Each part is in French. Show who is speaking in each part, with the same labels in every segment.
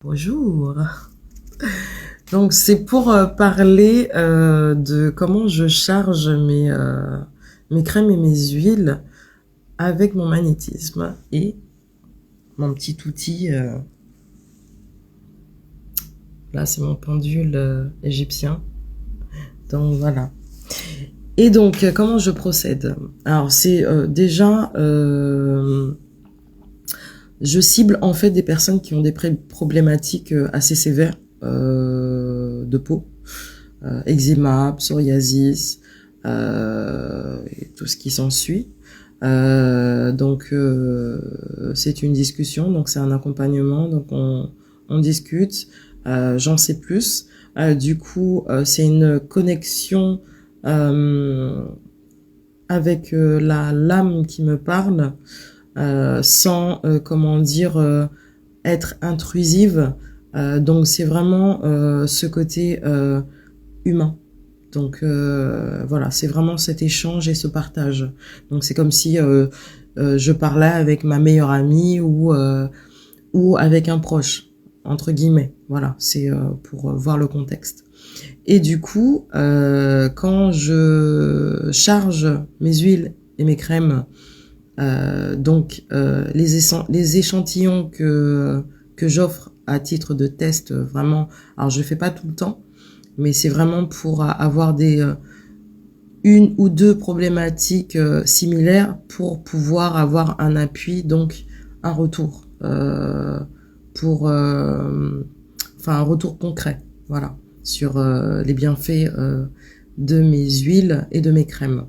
Speaker 1: Bonjour. Donc c'est pour parler de comment je charge mes crèmes et mes huiles avec mon magnétisme et mon petit outil. Là c'est mon pendule égyptien. Donc voilà. Et donc comment je procède? Alors c'est déjà je cible en fait des personnes qui ont des problématiques assez sévères de peau, eczéma, psoriasis, et tout ce qui s'ensuit. C'est une discussion, donc c'est un accompagnement, donc on discute, j'en sais plus. C'est une connexion avec la lame qui me parle, sans être intrusive. Donc c'est vraiment ce côté humain. Donc voilà, c'est vraiment cet échange et ce partage. Donc c'est comme si je parlais avec ma meilleure amie ou avec un proche, entre guillemets. Voilà, c'est pour voir le contexte. Et du coup, quand je charge mes huiles et mes crèmes, les échantillons que j'offre à titre de test, vraiment, alors je fais pas tout le temps, mais c'est vraiment pour avoir une ou deux problématiques similaires pour pouvoir avoir un appui, donc un retour un retour concret, voilà, sur les bienfaits de mes huiles et de mes crèmes.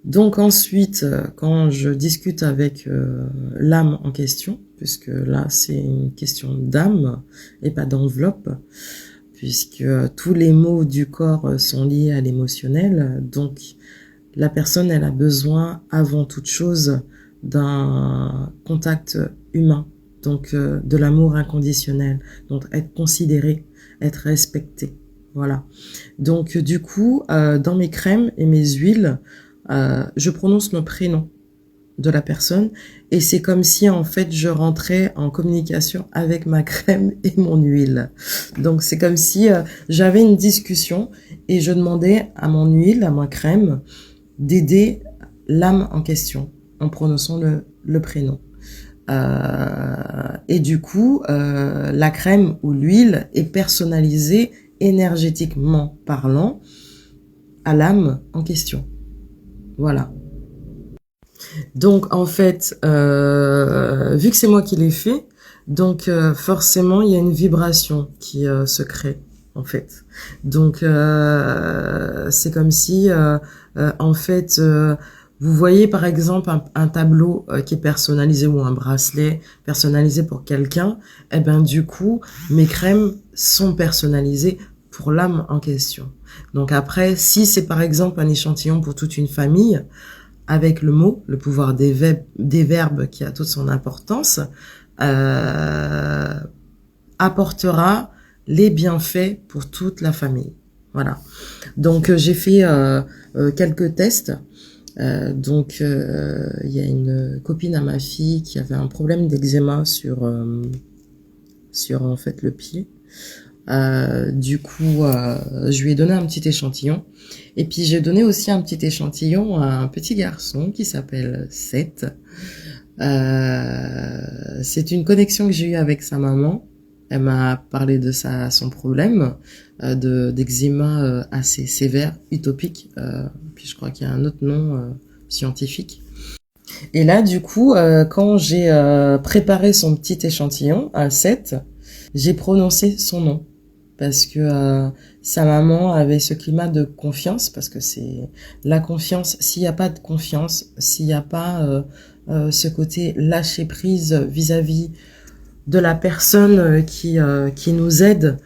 Speaker 1: Donc ensuite, quand je discute avec l'âme en question, puisque là c'est une question d'âme et pas d'enveloppe, puisque tous les mots du corps sont liés à l'émotionnel, donc la personne elle a besoin avant toute chose d'un contact humain, donc de l'amour inconditionnel, donc être considéré, être respecté, voilà. Donc du coup, dans mes crèmes et mes huiles, je prononce le prénom de la personne et c'est comme si en fait je rentrais en communication avec ma crème et mon huile. Donc c'est comme si j'avais une discussion et je demandais à mon huile, à ma crème, d'aider l'âme en question en prononçant le prénom. Et du coup, la crème ou l'huile est personnalisée énergétiquement parlant à l'âme en question. Voilà. Donc en fait, vu que c'est moi qui l'ai fait, donc forcément il y a une vibration qui se crée en fait. Donc c'est comme si en fait vous voyez par exemple un tableau qui est personnalisé ou un bracelet personnalisé pour quelqu'un, et ben du coup mes crèmes sont personnalisées pour l'âme en question. Donc après, si c'est par exemple un échantillon pour toute une famille, avec le mot, le pouvoir des verbes qui a toute son importance, apportera les bienfaits pour toute la famille. Voilà. Donc j'ai fait quelques tests. Il y a une copine à ma fille qui avait un problème d'eczéma sur en fait le pied. Je lui ai donné un petit échantillon. Et puis, j'ai donné aussi un petit échantillon à un petit garçon qui s'appelle Seth. C'est une connexion que j'ai eue avec sa maman. Elle m'a parlé de son problème d'eczéma assez sévère, utopique. Puis je crois qu'il y a un autre nom scientifique. Et là, du coup, quand j'ai préparé son petit échantillon à Seth, j'ai prononcé son nom. Parce que sa maman avait ce climat de confiance, parce que c'est la confiance. S'il n'y a pas de confiance, s'il n'y a pas ce côté lâcher prise vis-à-vis de la personne qui nous aide,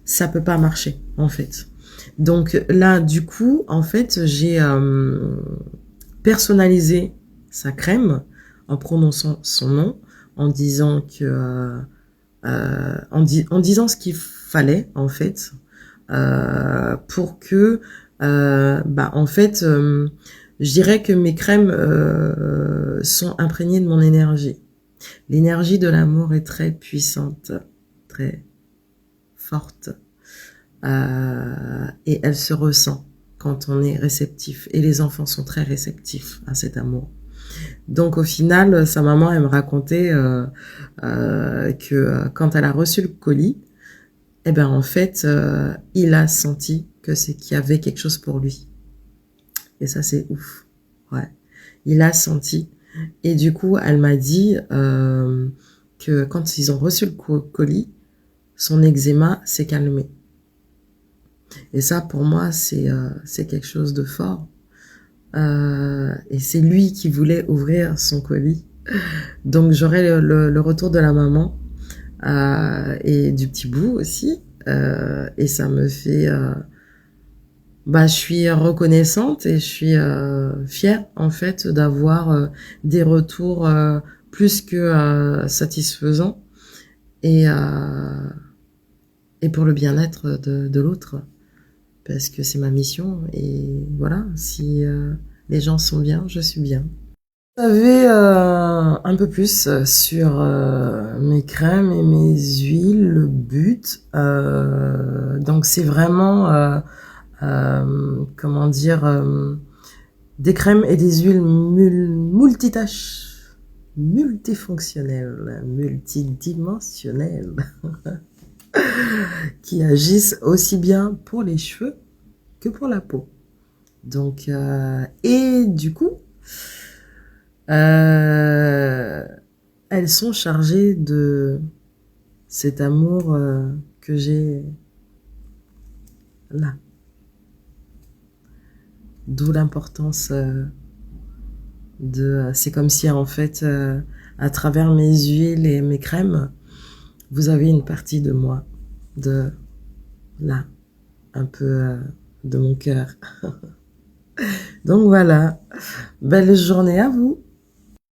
Speaker 1: ça peut pas marcher en fait. Donc là, du coup, en fait, j'ai personnalisé sa crème en prononçant son nom, en disant que en disant ce qu'il fallait en fait pour que en fait je dirais que mes crèmes sont imprégnées de mon énergie. L'énergie de l'amour est très puissante, très forte. Et elle se ressent quand on est réceptif. Et les enfants sont très réceptifs à cet amour. Donc au final, sa maman, elle me racontait que quand elle a reçu le colis, eh ben en fait, il a senti que c'est qu'il y avait quelque chose pour lui. Et ça, c'est ouf. Ouais. Il a senti. Et du coup, elle m'a dit que quand ils ont reçu le colis, son eczéma s'est calmé. Et ça, pour moi, c'est quelque chose de fort. Et c'est lui qui voulait ouvrir son colis. Donc, j'aurai le retour de la maman et du petit bout aussi. Et ça me fait... je suis reconnaissante et je suis fière, en fait, d'avoir des retours plus que satisfaisants et pour le bien-être de l'autre. Parce que c'est ma mission et voilà, si les gens sont bien, je suis bien. Vous savez un peu plus sur mes crèmes et mes huiles, le but. Donc c'est vraiment, comment dire, des crèmes et des huiles multitâches, multifonctionnelles, multidimensionnelles. Qui agissent aussi bien pour les cheveux que pour la peau. Donc, et du coup, elles sont chargées de cet amour que j'ai là. D'où l'importance c'est comme si en fait, à travers mes huiles et mes crèmes, vous avez une partie de moi, de là, un peu de mon cœur. Donc voilà, belle journée à vous.